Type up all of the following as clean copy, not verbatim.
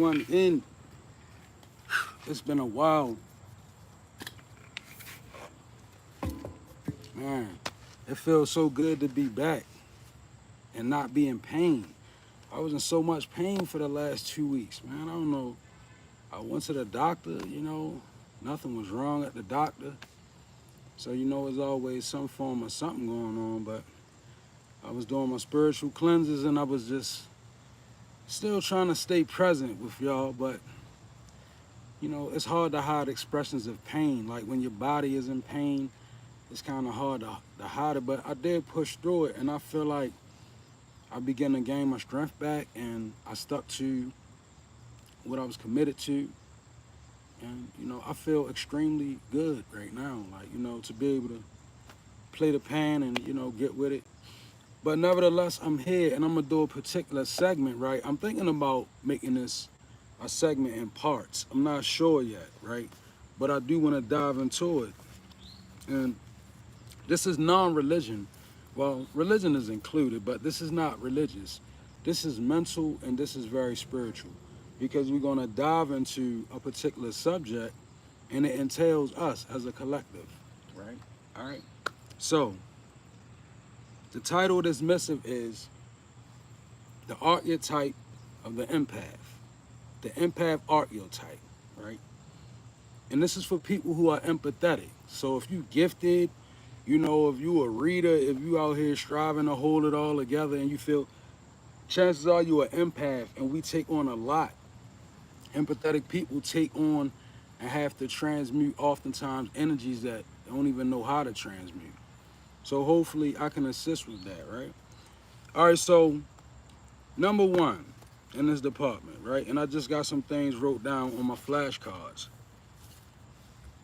everyone in. It's been a while, man. It feels so good to be back and not be in pain. I was in so much pain for the last 2 weeks, man. I don't know. I went to the doctor, nothing was wrong at the doctor. So, there's always some form of something going on, but I was doing my spiritual cleanses and I was just still trying to stay present with y'all, but it's hard to hide expressions of pain. Like when your body is in pain, it's kind of hard to hide it, but I did push through it, and I feel like I began to gain my strength back, and I stuck to what I was committed to, and I feel extremely good right now. Like to be able to play the pan and get with it. But nevertheless, I'm here, and I'm gonna do a particular segment. Right, I'm thinking about making this a segment in parts. I'm not sure yet, right? But I do want to dive into it, and this is non-religion. Well, religion is included, but this is not religious. This is mental and this is very spiritual because we're going to dive into a particular subject and it entails us as a collective, right? All right. So, the title of this missive is The Archetype of the Empath. The Empath Archetype, right? And this is for people who are empathetic. So if you gifted, if you a reader, if you out here striving to hold it all together and you feel, chances are you an empath, and we take on a lot. Empathetic people take on and have to transmute oftentimes energies that don't even know how to transmute. So hopefully I can assist with that, right? All right, so number one in this department, right? And I just got some things wrote down on my flashcards.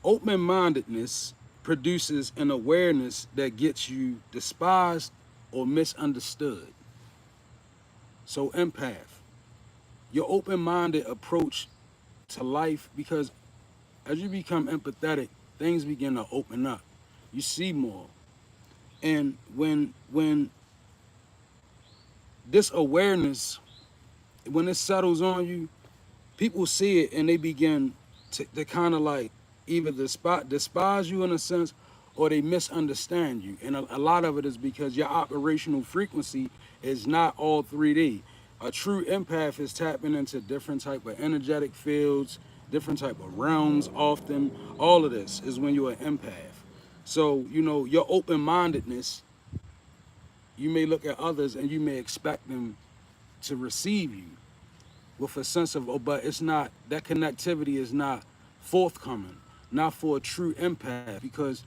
Open-mindedness produces an awareness that gets you despised or misunderstood. So empath, your open-minded approach to life, because as you become empathetic, things begin to open up. You see more. And when this awareness, when it settles on you, people see it and they begin to kind of like either despise you in a sense, or they misunderstand you. And a lot of it is because your operational frequency is not all 3D. A true empath is tapping into different type of energetic fields, different type of realms often. All of this is when you're an empath. So, your open-mindedness, you may look at others and you may expect them to receive you with a sense of, oh, but it's not, that connectivity is not forthcoming, not for a true empath, because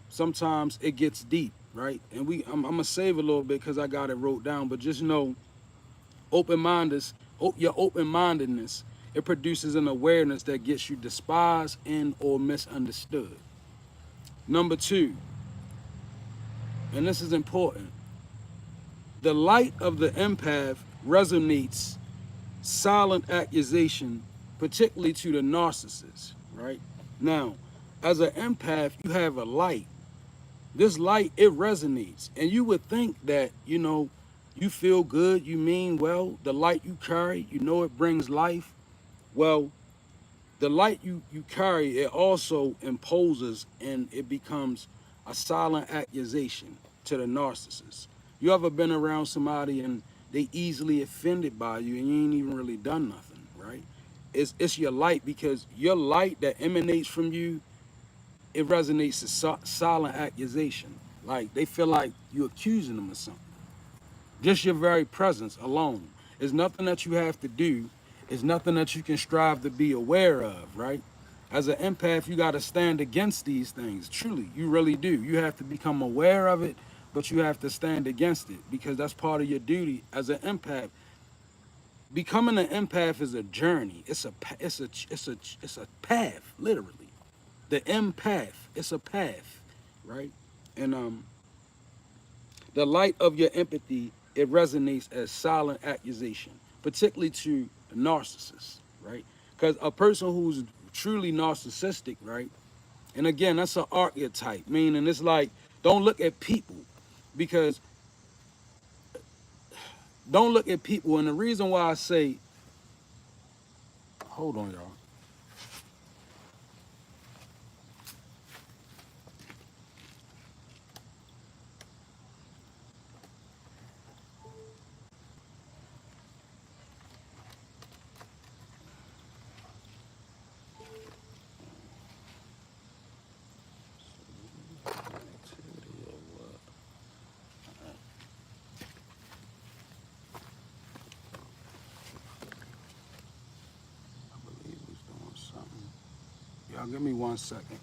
sometimes it gets deep, right? And I'm gonna save a little bit because I got it wrote down, but just know, your open-mindedness, it produces an awareness that gets you despised and or misunderstood. Number two, and this is important, the light of the empath resonates silent accusation, particularly to the narcissist, right? Now, as an empath, you have a light. This light, it resonates. And you would think that, you feel good, you mean well, the light you carry, it brings life. Well, the light you carry, it also imposes and it becomes a silent accusation to the narcissist. You ever been around somebody and they easily offended by you and you ain't even really done nothing, right? It's your light, because your light that emanates from you, it resonates as silent accusation. Like they feel like you're accusing them of something. Just your very presence alone is nothing that you have to do. It's nothing that you can strive to be aware of, right? As an empath, you got to stand against these things. Truly, you really do. You have to become aware of it, but you have to stand against it because that's part of your duty as an empath. Becoming an empath is a journey. It's a path, literally. The empath, it's a path, right? And the light of your empathy, it resonates as silent accusation, particularly to the narcissist, right? Because a person who's truly narcissistic, right? And again, that's an archetype, meaning it's like, don't look at people, because don't look at people. And the reason why I say Hold on, y'all. Activity or what? I believe he's doing something. Y'all give me 1 second.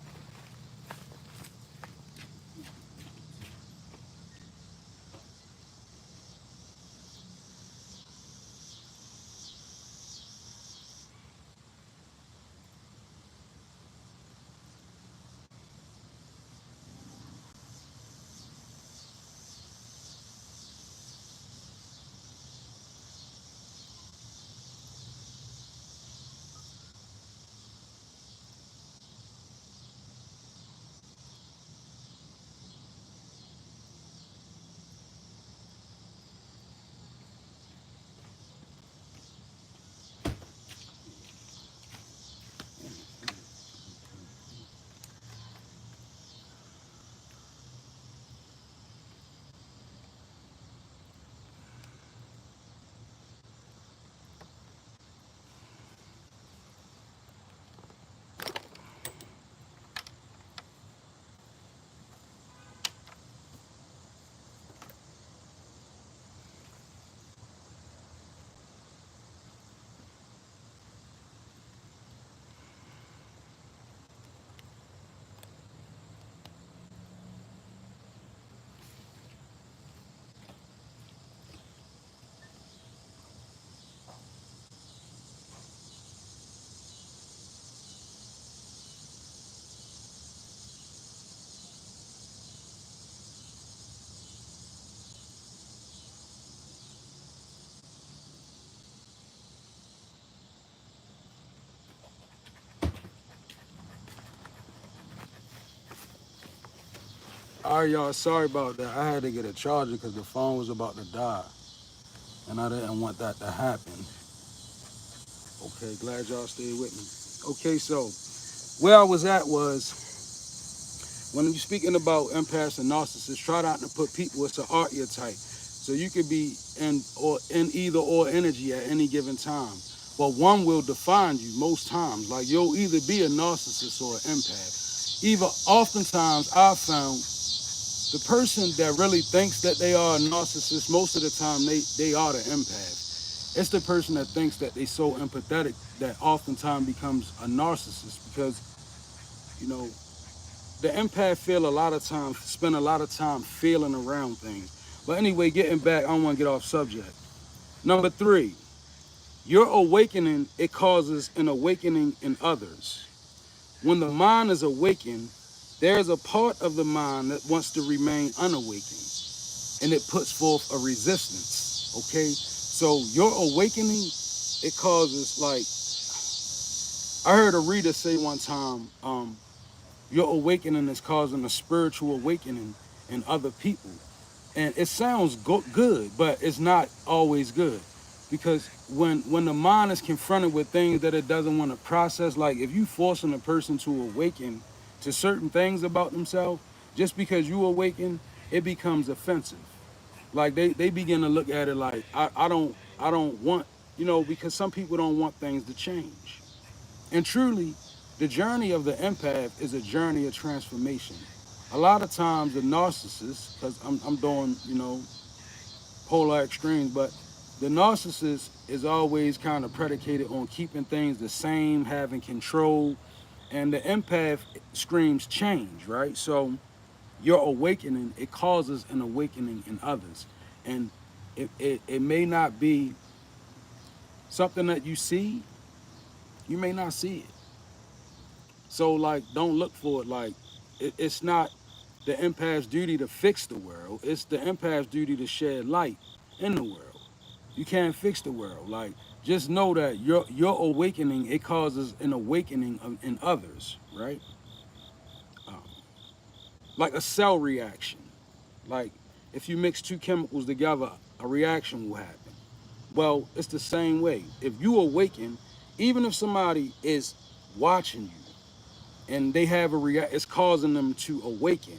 All right, y'all. Sorry about that. I had to get a charger because the phone was about to die, and I didn't want that to happen. Okay, glad y'all stayed with me. Okay, so where I was at was when you're speaking about empaths and narcissists, try not to put people as an archetype. So you could be in either or energy at any given time. But one will define you most times. Like you'll either be a narcissist or an empath. Either oftentimes I've found the person that really thinks that they are a narcissist, most of the time they are the empath. It's the person that thinks that they so empathetic that oftentimes becomes a narcissist because, you know, the empath feel a lot of time, spend a lot of time feeling around things. But anyway, getting back, I don't want to get off subject. Number 3, your awakening, it causes an awakening in others. When the mind is awakened, there's a part of the mind that wants to remain unawakened and it puts forth a resistance. Okay? So your awakening, it causes like, I heard a reader say one time, your awakening is causing a spiritual awakening in other people. And it sounds good, but it's not always good. Because when the mind is confronted with things that it doesn't want to process, like if you forcing a person to awaken to certain things about themselves, just because you awaken, it becomes offensive. Like they begin to look at it like, I don't want, because some people don't want things to change. And truly, the journey of the empath is a journey of transformation. A lot of times the narcissist, because I'm doing, polar extremes, but the narcissist is always kind of predicated on keeping things the same, having control, and the empath screams change, right? So your awakening, it causes an awakening in others. And it may not be something that you see, you may not see it. So like, don't look for it. Like, it's not the empath's duty to fix the world. It's the empath's duty to shed light in the world. You can't fix the world. Like, just know that your awakening, it causes an awakening in others, right? Um, like a cell reaction. Like, if you mix two chemicals together, a reaction will happen. Well, it's the same way. If you awaken, Even if somebody is watching you and they have a react, it's causing them to awaken.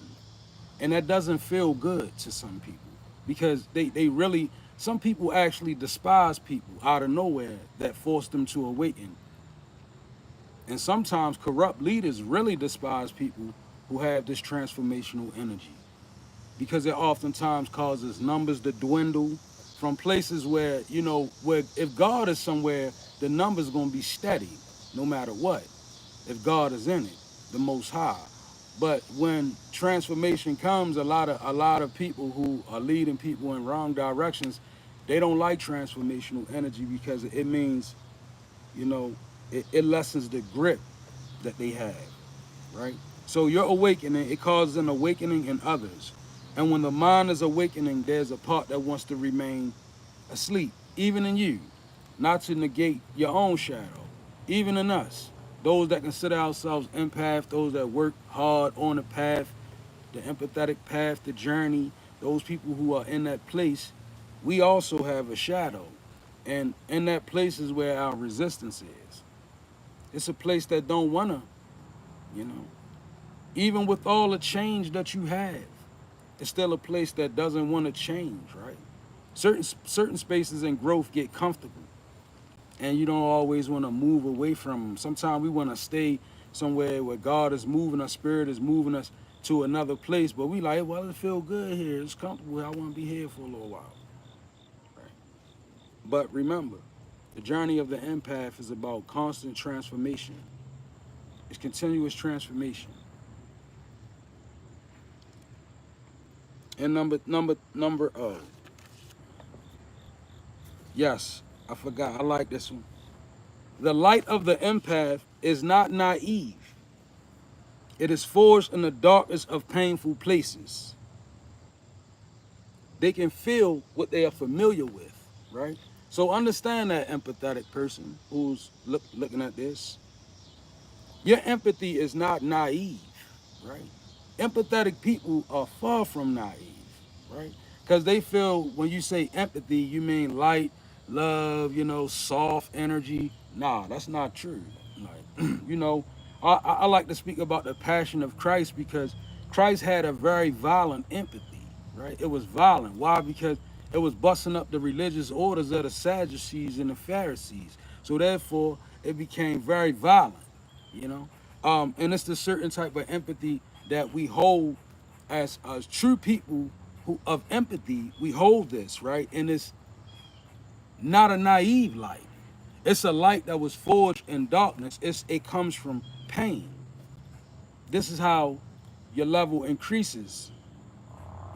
And that doesn't feel good to some people because they really, some people actually despise people out of nowhere that force them to awaken. And sometimes corrupt leaders really despise people who have this transformational energy because it oftentimes causes numbers to dwindle from places where, where if God is somewhere, the numbers going to be steady no matter what. If God is in it, the Most High. But when transformation comes, a lot of people who are leading people in wrong directions, they don't like transformational energy because it means, you know, it lessens the grip that they have, right? So your awakening, it causes an awakening in others. And when the mind is awakening, there's a part that wants to remain asleep, even in you, not to negate your own shadow, even in us. Those that consider ourselves empath, those that work hard on the path, the empathetic path, the journey, those people who are in that place, we also have a shadow. And in that place is where our resistance is. It's a place that don't wanna, you know, even with all the change that you have, it's still a place that doesn't want to change, right? Certain spaces in growth get comfortable, and you don't always want to move away from them. Sometimes we want to stay somewhere where God is moving, our spirit is moving us to another place, but we like, well, it feel good here, it's comfortable, I want to be here for a little while, right? But remember, the journey of the empath is about constant transformation. It's continuous transformation. And yes, I forgot. I like this one. The light of the empath is not naive. It is forged in the darkness of painful places. They can feel what they are familiar with, right? So understand that, empathetic person who's looking at this. Your empathy is not naive, right? Empathetic people are far from naive, right? Because they feel when you say empathy, you mean light, love, soft energy. Nah, that's not true. Like, I like to speak about the passion of Christ because Christ had a very violent empathy, right? It was violent. Why? Because it was busting up the religious orders of the Sadducees and the Pharisees. So therefore, it became very violent, you know. And it's the certain type of empathy that we hold as true people who of empathy. We hold this, right, and it's not a naive light. It's a light that was forged in darkness. It comes from pain. This is how your level increases.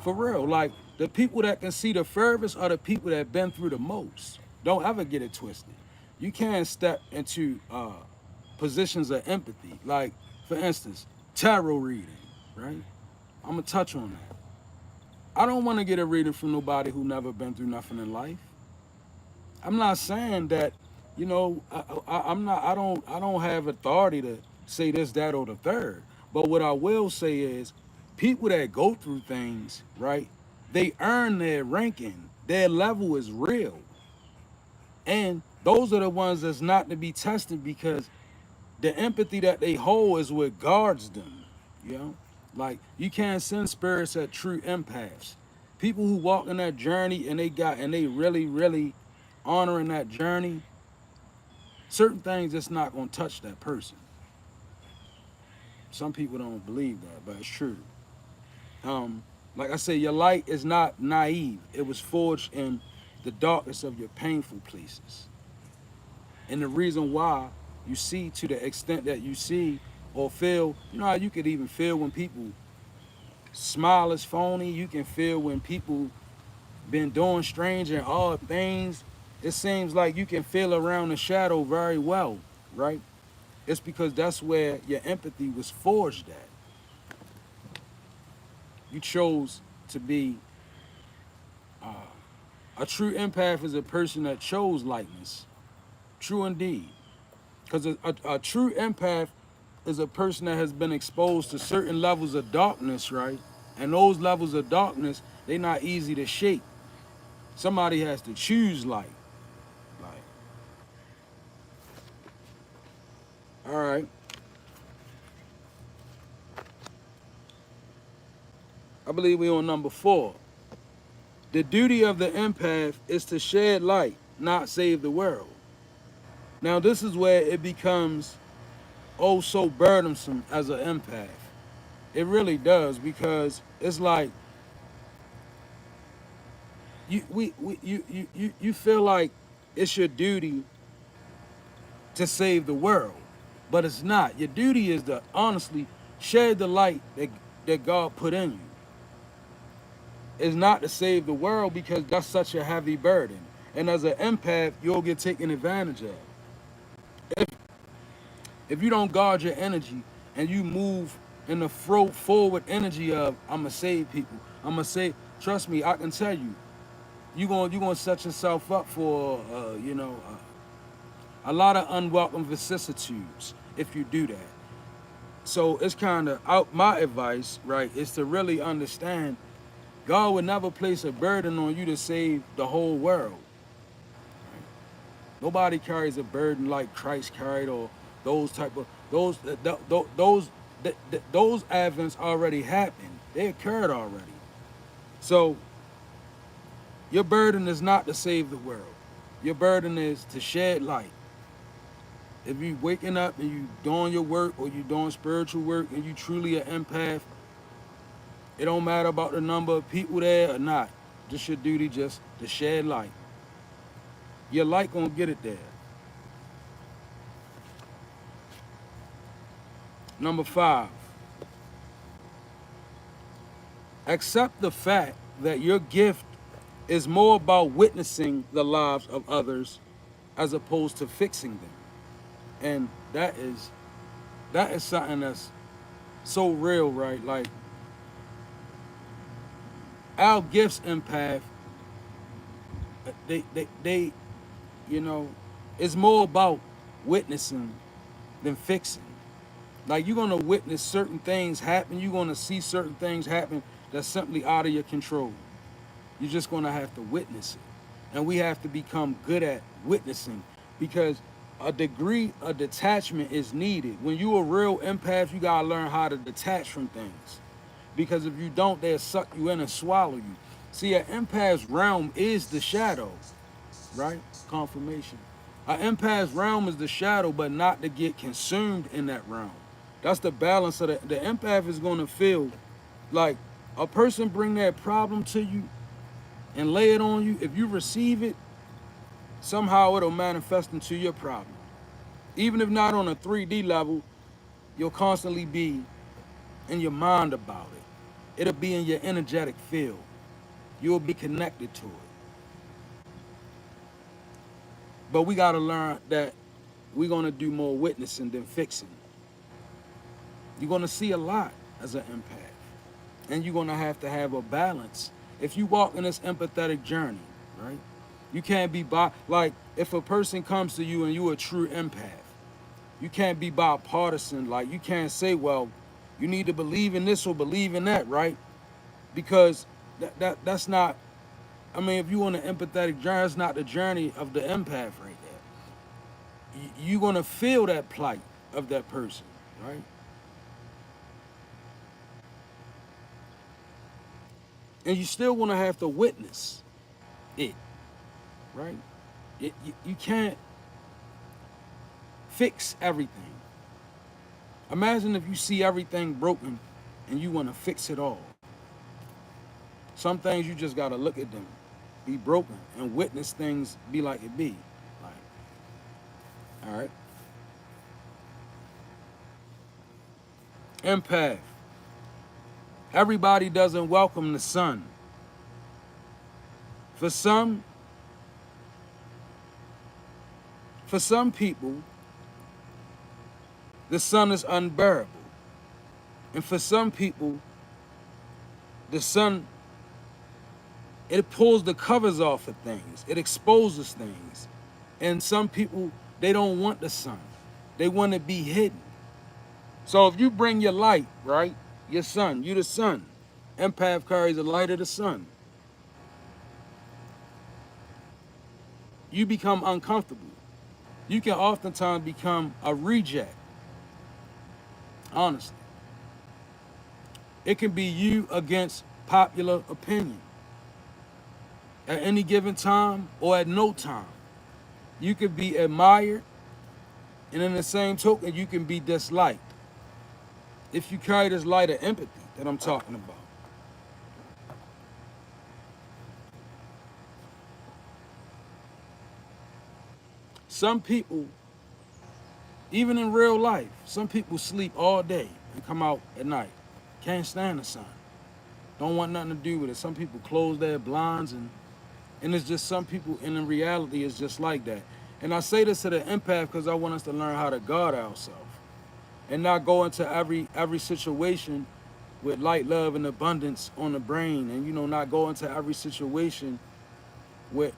For real. Like the people that can see the furthest are the people that have been through the most. Don't ever get it twisted. You can't step into positions of empathy. Like, for instance, tarot reading, right? I'm gonna touch on that. I don't want to get a reading from nobody who never been through nothing in life. I'm not saying that, I'm not. I don't have authority to say this, that, or the third. But what I will say is, people that go through things, right? They earn their ranking. Their level is real, and those are the ones that's not to be tested because the empathy that they hold is what guards them. You know, like you can't send spirits at true empaths. People who walk in that journey and they really, really honoring that journey, certain things it's not gonna touch that person. Some people don't believe that, but it's true. Um, like I say, your light is not naive. It was forged in the darkness of your painful places. And the reason why you see to the extent that you see or feel, you know how you could even feel when people smile is phony, you can feel when people been doing strange and odd things. It seems like you can feel around the shadow very well, right? It's because that's where your empathy was forged at. You chose to be a true empath is a person that chose lightness. True indeed. Because a true empath is a person that has been exposed to certain levels of darkness, right? And those levels of darkness, they're not easy to shake. Somebody has to choose light. Like, All right. I believe we on number 4. The duty of the empath is to shed light, not save the world. Now, this is where it becomes oh so burdensome as an empath. It really does, because it's like you feel like it's your duty to save the world, but it's not. Your duty is to honestly shed the light that God put in you. It's not to save the world, because that's such a heavy burden. And as an empath, you'll get taken advantage of. If if you don't guard your energy and you move in the forward energy of I'm gonna save people, I'm gonna save. Trust me, I can tell you, you gonna set yourself up for a lot of unwelcome vicissitudes if you do that. So it's kind of out. My advice, right, is to really understand God would never place a burden on you to save the whole world. Nobody carries a burden like Christ carried, or those type of those advents already happened. They occurred already. So your burden is not to save the world. Your burden is to shed light. If you waking up and you doing your work, or you doing spiritual work, and you truly an empath, it don't matter about the number of people there or not. Just your duty, just to shed light. Your light gonna get it there. Number 5, accept the fact that your gift is more about witnessing the lives of others as opposed to fixing them. And that is something that's so real, right? Like, our gifts, empath, they it's more about witnessing than fixing. Like, you're gonna witness certain things happen, you're gonna see certain things happen that's simply out of your control. You're just gonna have to witness it. And we have to become good at witnessing, because a degree of detachment is needed. When you're a real empath, you gotta learn how to detach from things. Because if you don't, they'll suck you in and swallow you. See, an empath's realm is the shadow, right? Confirmation. An empath's realm is the shadow, but not to get consumed in that realm. That's the balance of the empath is going to feel like a person bring that problem to you and lay it on you. If you receive it, somehow it'll manifest into your problem. Even if not on a 3D level, you'll constantly be in your mind about it. It'll be in your energetic field. You'll be connected to it. But we got to learn that we're going to do more witnessing than fixing. You're going to see a lot as an empath. And you're going to have a balance. If you walk in this empathetic journey, right? You can't be like, if a person comes to you and you're a true empath, you can't be bipartisan. Like, you can't say, well, you need to believe in this or believe in that, right? Because that's not, I mean, if you're on an empathetic journey, that's not the journey of the empath right there. You're going to feel that plight of that person, right? And you still want to have to witness it, right? You can't fix everything. Imagine if you see everything broken and you want to fix it all. Some things you just got to look at them be broken and witness things be like it be. Like, all right. Empath. Everybody doesn't welcome the sun. For some people, the sun is unbearable. And for some people, the sun, it pulls the covers off of things. It exposes things. And some people, they don't want the sun. They want to be hidden. So if you bring your light, right? Your sun, you the sun. Empath carries the light of the sun. You become uncomfortable. You can oftentimes become a reject. honestly. It can be you against popular opinion at any given time or at no time. You could be admired, and in the same token, you can be disliked. If you carry this light of empathy that I'm talking about. Some people, even in real life, some people sleep all day and come out at night. Can't stand the sun. Don't want nothing to do with it. Some people close their blinds and it's just some people, and in reality, it's just like that. And I say this to the empath because I want us to learn how to guard ourselves and not go into every situation with light, love, and abundance on the brain, and not go into every situation with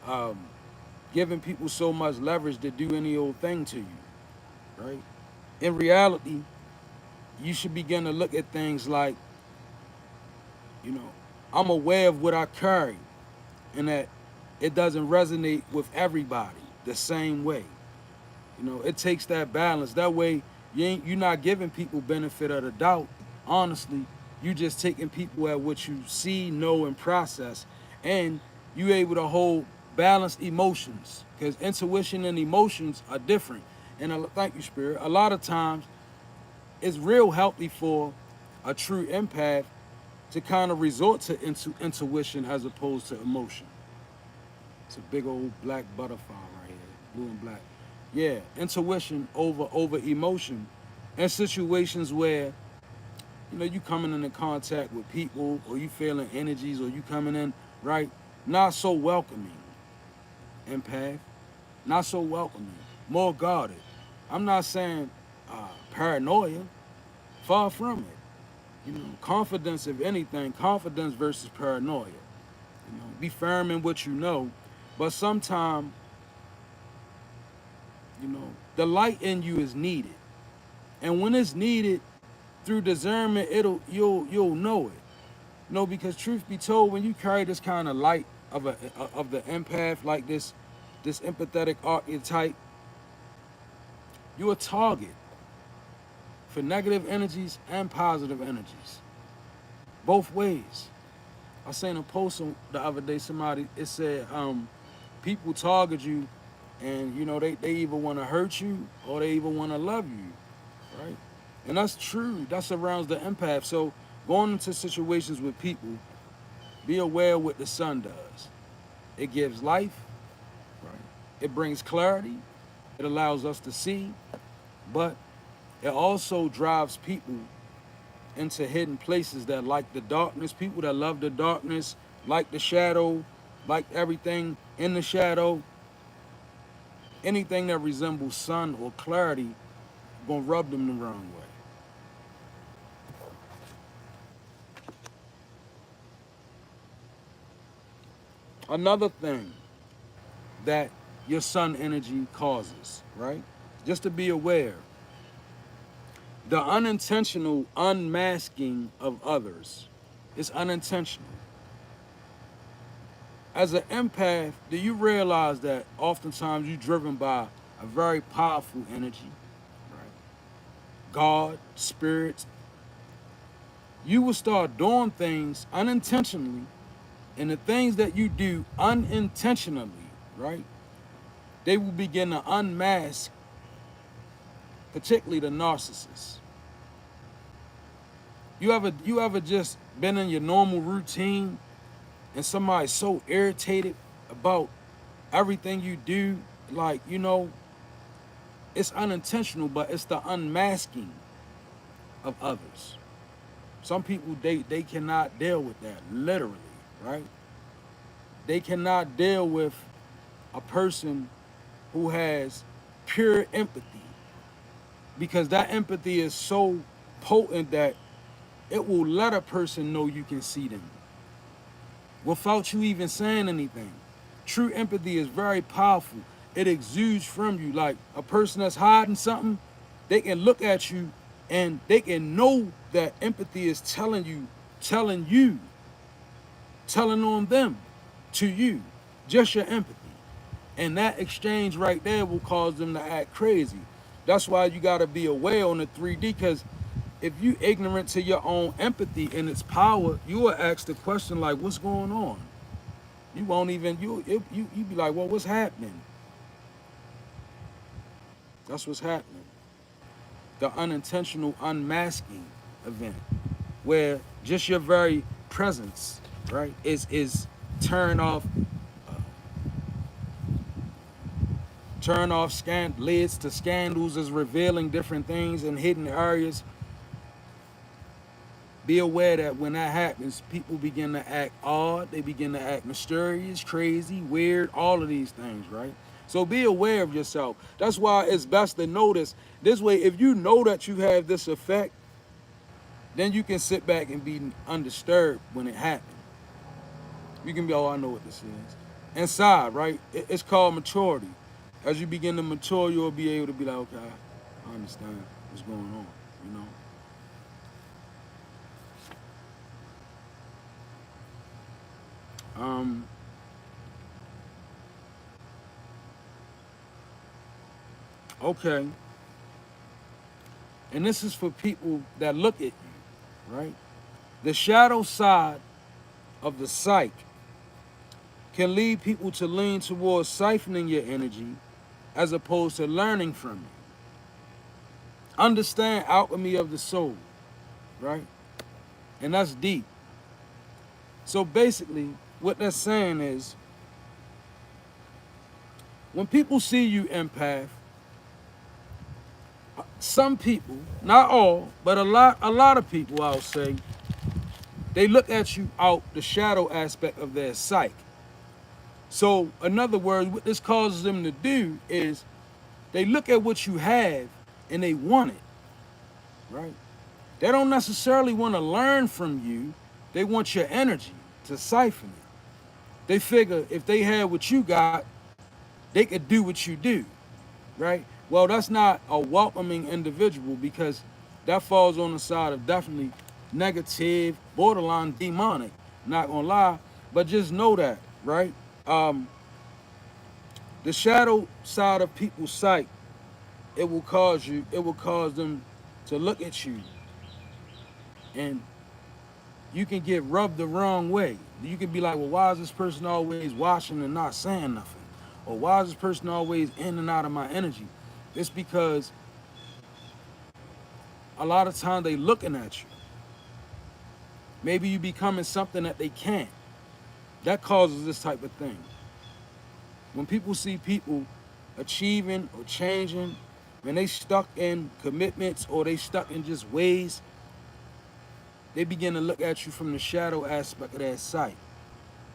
giving people so much leverage to do any old thing to you, right? In reality, you should begin to look at things like, you know, I'm aware of what I carry, and that it doesn't resonate with everybody the same way. It takes that balance. That way, you're not giving people benefit of the doubt. Honestly, you just taking people at what you see, know, and process, and you able to hold balanced emotions, because intuition and emotions are different. And thank you, Spirit. A lot of times, it's real healthy for a true empath to kind of resort to intuition as opposed to emotion. It's a big old black butterfly right here, blue and black. Yeah, intuition over emotion, in situations where you coming into contact with people, or you feeling energies, or you coming in right, not so welcoming. Empath, not so welcoming, more guarded. I'm not saying paranoia, far from it. Confidence, if anything, confidence versus paranoia. Be firm in what you know, but sometimes the light in you is needed, and when it's needed through discernment, you'll know it. Because truth be told, when you carry this kind of light of the empath, like this empathetic archetype, you're a target for negative energies and positive energies, both ways. I seen a post the other day. It said people target you, and they either want to hurt you or they even want to love you, right? And that's true. That surrounds the empath. So going into situations with people, be aware of what the sun does. It gives life, right? It brings clarity. It allows us to see, but it also drives people into hidden places that like the darkness. People that love the darkness, like the shadow, like everything in the shadow. Anything that resembles sun or clarity gonna rub them the wrong way. Another thing that your sun energy causes, right? Just to be aware, the unintentional unmasking of others is unintentional. As an empath, do you realize that oftentimes you're driven by a very powerful energy, right? God, spirits. You will start doing things unintentionally, and the things that you do unintentionally, right? They will begin to unmask, particularly the narcissists. You ever just been in your normal routine and somebody's so irritated about everything you do, like, it's unintentional, but it's the unmasking of others. Some people, they cannot deal with that, literally, right? They cannot deal with a person who has pure empathy, because that empathy is so potent that it will let a person know you can see them without you even saying anything. True empathy is very powerful. It exudes from you. Like a person that's hiding something, they can look at you and they can know that empathy is telling on them to you, just your empathy. And that exchange right there will cause them to act crazy. That's why you got to be aware on the 3D, because if you ignorant to your own empathy and its power, you will ask the question like, what's going on? You won't even, you be like, well, what's happening? That's what's happening. The unintentional unmasking event, where just your very presence, right, is turn off, leads to scandals, is revealing different things in hidden areas. Be aware that when that happens, people begin to act odd, they begin to act mysterious, crazy, weird, all of these things, right? So be aware of yourself. That's why it's best to notice. This way, if you know that you have this effect, then you can sit back and be undisturbed when it happens. You can be, oh, I know what this is. Inside, right? It's called maturity. As you begin to mature, you'll be able to be like, okay, I understand what's going on, you know? Okay. And this is for people that look at you, right? The shadow side of the psyche can lead people to lean towards siphoning your energy as opposed to learning from you. Understand alchemy of the soul, right? And that's deep. So basically, what that's saying is, when people see you empath, some people, not all, but a lot of people, I'll say, they look at you out the shadow aspect of their psyche. So, in other words, what this causes them to do is they look at what you have and they want it, right? They don't necessarily want to learn from you. They want your energy to siphon it. They figure if they had what you got, they could do what you do, right? Well, that's not a welcoming individual, because that falls on the side of definitely negative, borderline demonic. Not gonna lie, but just know that, right? The shadow side of people's sight, it will cause them to look at you, and you can get rubbed the wrong way. You can be like, well, why is this person always watching and not saying nothing? Or why is this person always in and out of my energy? It's because a lot of times they looking at you. Maybe you becoming something that they can't. That causes this type of thing. When people see people achieving or changing, when they stuck in commitments or they stuck in just ways, they begin to look at you from the shadow aspect of their sight.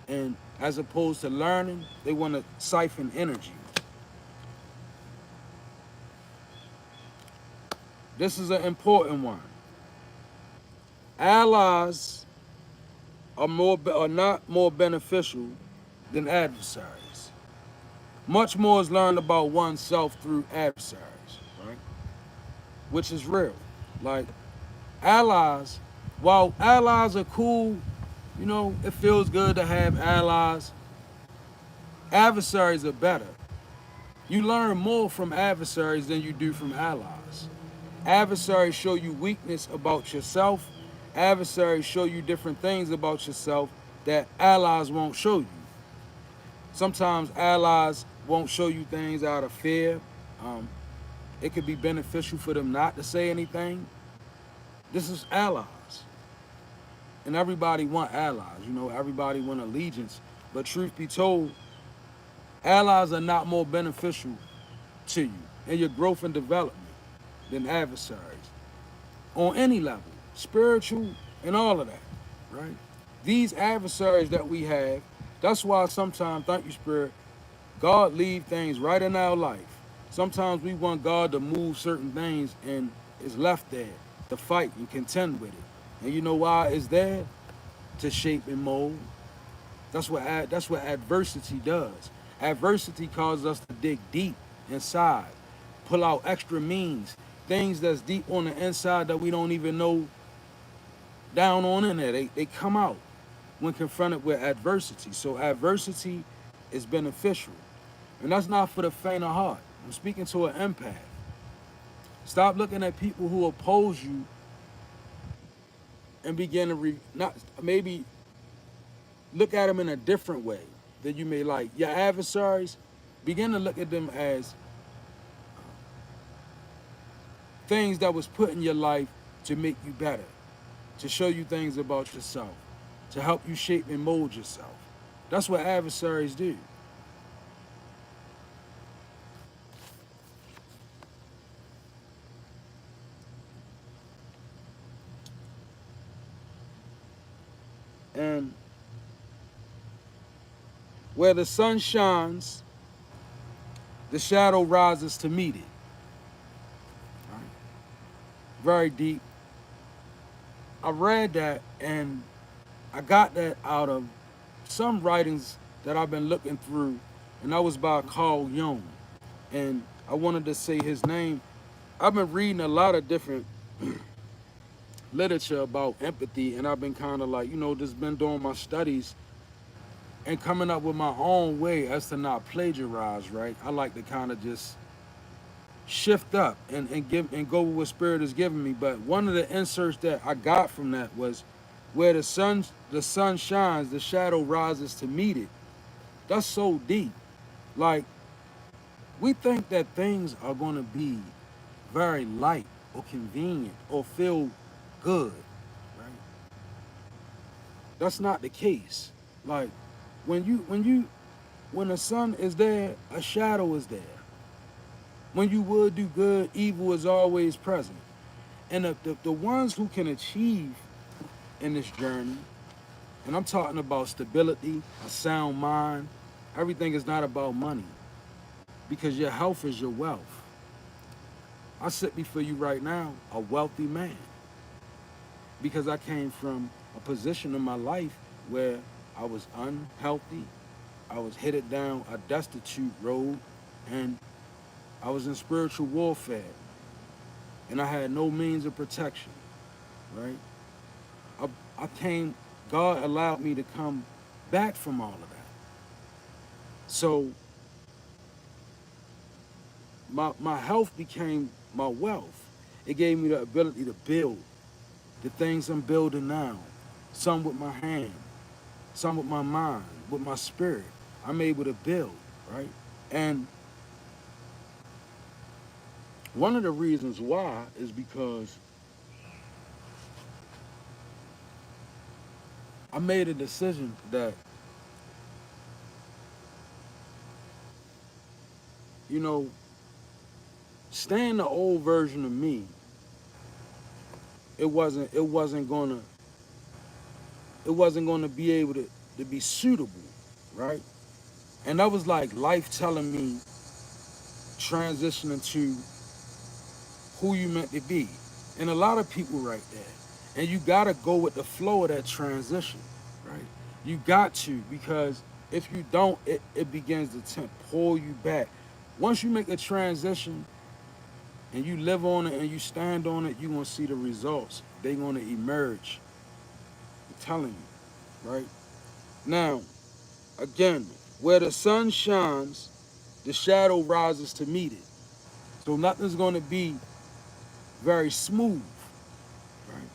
And as opposed to learning, they want to siphon energy. This is an important one. Allies are not more beneficial than adversaries. Much more is learned about oneself through adversaries, right? Which is real. Like, allies, while allies are cool, you know, it feels good to have allies, adversaries are better. You learn more from adversaries than you do from allies. Adversaries show you weakness about yourself. Adversaries show you different things about yourself that allies won't show you. Sometimes allies won't show you things out of fear. It could be beneficial for them not to say anything. This is allies. And everybody want allies, you know, everybody want allegiance. But truth be told, allies are not more beneficial to you and your growth and development than adversaries on any level, spiritual and all of that, right? These adversaries that we have, that's why sometimes, thank you, Spirit, God leave things right in our life. Sometimes we want God to move certain things and it's left there to fight and contend with it. And you know why it's there? To shape and mold. That's what adversity does. Adversity causes us to dig deep inside, pull out extra means, things that's deep on the inside that we don't even know down on in there. They come out when confronted with adversity. So adversity is beneficial. And that's not for the faint of heart. I'm speaking to an empath. Stop looking at people who oppose you and begin to not maybe look at them in a different way than you may like. Your adversaries, begin to look at them as things that was put in your life to make you better, to show you things about yourself, to help you shape and mold yourself. That's what adversaries do. And where the sun shines, the shadow rises to meet it. Right? Very deep. I read that and I got that out of some writings that I've been looking through, and that was by Carl Jung. And I wanted to say his name. I've been reading a lot of different literature about empathy, and I've been kind of like, just been doing my studies and coming up with my own way as to not plagiarize, right? I like to kind of just shift up and go with what spirit is giving me. But one of the inserts that I got from that was where the sun shines, the shadow rises to meet it. That's so deep. Like, we think that things are going to be very light or convenient or feel good, right? That's not the case. Like, when the sun is there, a shadow is there. When you would do good, evil is always present. And the ones who can achieve in this journey, and I'm talking about stability, a sound mind, everything is not about money, because your health is your wealth. I sit before you right now, a wealthy man, because I came from a position in my life where I was unhealthy, I was headed down a destitute road, and I was in spiritual warfare, and I had no means of protection, right? I God allowed me to come back from all of that. So my health became my wealth. It gave me the ability to build the things I'm building now, some with my hand, some with my mind, with my spirit. I'm able to build, right? And one of the reasons why is because I made a decision that, you know, staying the old version of me, it wasn't gonna be able to be suitable, right? And that was like life telling me transitioning to who you meant to be. And a lot of people right there. And you gotta go with the flow of that transition, right? You got to, because if you don't, it begins to pull you back. Once you make a transition and you live on it and you stand on it, you're gonna see the results. They're gonna emerge. I'm telling you, right? Now, again, where the sun shines, the shadow rises to meet it. So nothing's gonna be very smooth, right?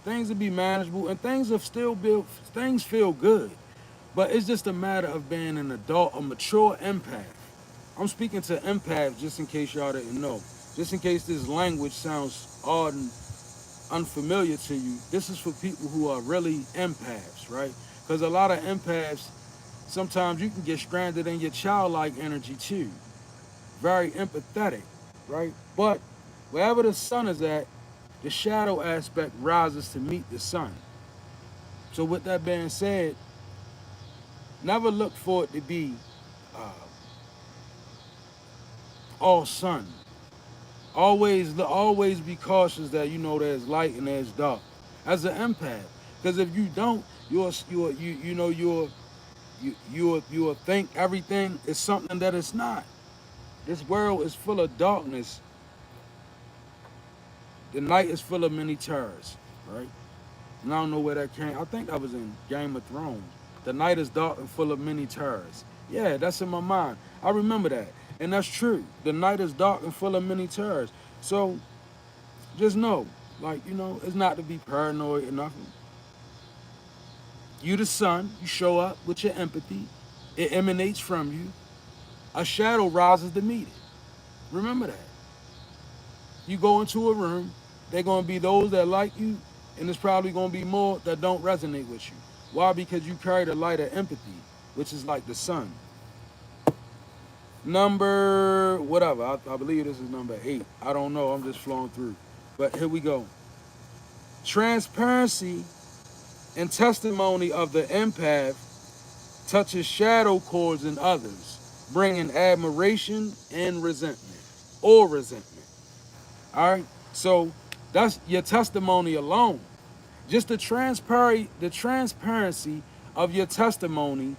Things will be manageable, and things feel good. But it's just a matter of being an adult, a mature empath. I'm speaking to empaths just in case y'all didn't know. Just in case this language sounds odd and unfamiliar to you, this is for people who are really empaths, right? Because a lot of empaths, sometimes you can get stranded in your childlike energy too. Very empathetic, right? But wherever the sun is at, the shadow aspect rises to meet the sun. So with that being said, never look for it to be uh, all sun. Always be cautious that there's light and there's dark. As an empath, because if you don't, you'll think everything is something that it's not. This world is full of darkness. The night is full of many terrors, right? And I don't know where that came. I think that was in Game of Thrones. The night is dark and full of many terrors. Yeah, that's in my mind. I remember that. And that's true. The night is dark and full of many terrors. So just know, Like, you know, it's not to be paranoid or nothing. You the sun, you show up with your empathy. It emanates from you. A shadow rises to meet it. Remember that. You go into a room, they're gonna be those that like you, and there's probably gonna be more that don't resonate with you. Why? Because you carry the light of empathy, which is like the sun. Number whatever. I believe this is number 8. I don't know. I'm just flowing through. But here we go. Transparency and testimony of the empath touches shadow chords in others, bringing admiration and resentment or resentment. All right. So that's your testimony alone. Just the transparency of your testimony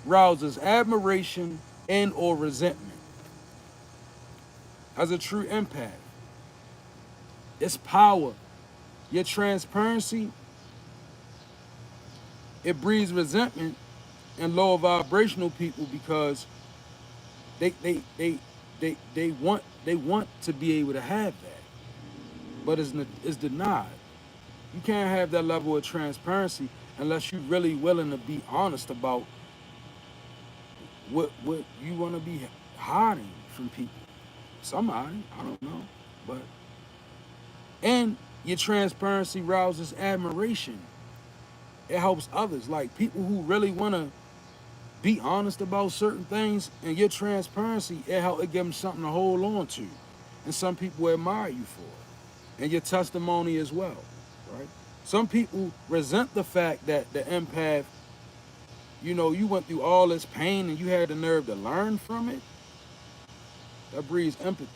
rouses admiration and or resentment. As a true empath, it's power. Your transparency, it breeds resentment in lower vibrational people because they they they they want to be able to have that, but it's denied. You can't have that level of transparency unless you're really willing to be honest about what you want to be hiding from people. Somebody, I don't know, but and your transparency rouses admiration. It helps others, like people who really want to be honest about certain things, and your transparency, it gives them something to hold on to, and some people admire you for it, and your testimony as well, right? Some people resent the fact that the empath, you know, you went through all this pain and you had the nerve to learn from it. That breeds empathy.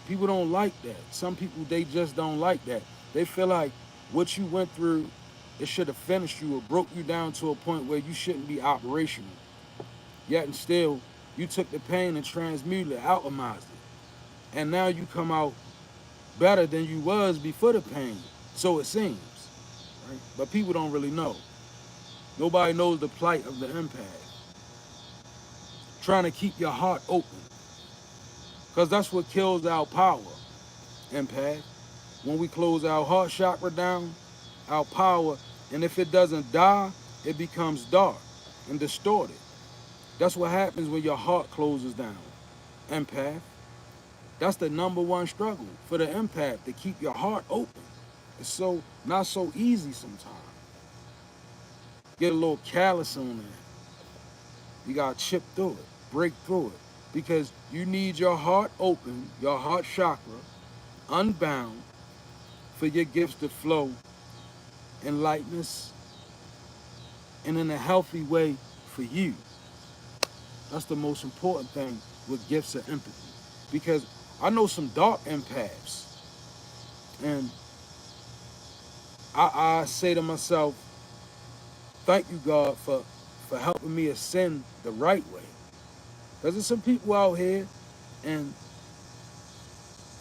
People don't like that. Some people, they just don't like that. They feel like what you went through, it should have finished you or broke you down to a point where you shouldn't be operational. Yet and still, you took the pain and transmuted it, alchemized it. And now you come out better than you was before the pain. So it seems, right? But people don't really know. Nobody knows the plight of the empath. Trying to keep your heart open. Because that's what kills our power, empath. When we close our heart chakra down, our power, and if it doesn't die, it becomes dark and distorted. That's what happens when your heart closes down, empath. That's the number one struggle for the empath, to keep your heart open. It's so not so easy sometimes. Get a little callous on that. You gotta chip through it, break through it. Because you need your heart open, your heart chakra, unbound, for your gifts to flow in lightness and in a healthy way for you. That's the most important thing with gifts of empathy. Because I know some dark empaths, and I say to myself, thank you, God, for helping me ascend the right way. Because there's some people out here, and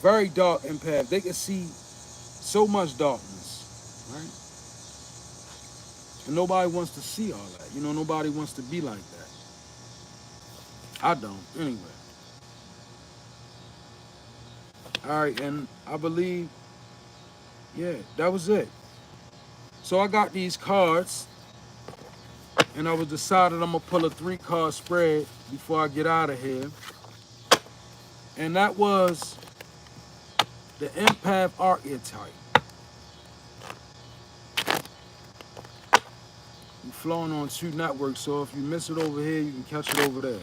very dark empaths, they can see so much darkness, right? And nobody wants to see all that. You know, nobody wants to be like that. I don't, anyway. All right, and I believe, yeah, that was it. So I got these cards, and I was decided I'm gonna pull a 3-card spread before I get out of here. And that was the empath archetype. We're flowing on 2 networks, so if you miss it over here, you can catch it over there.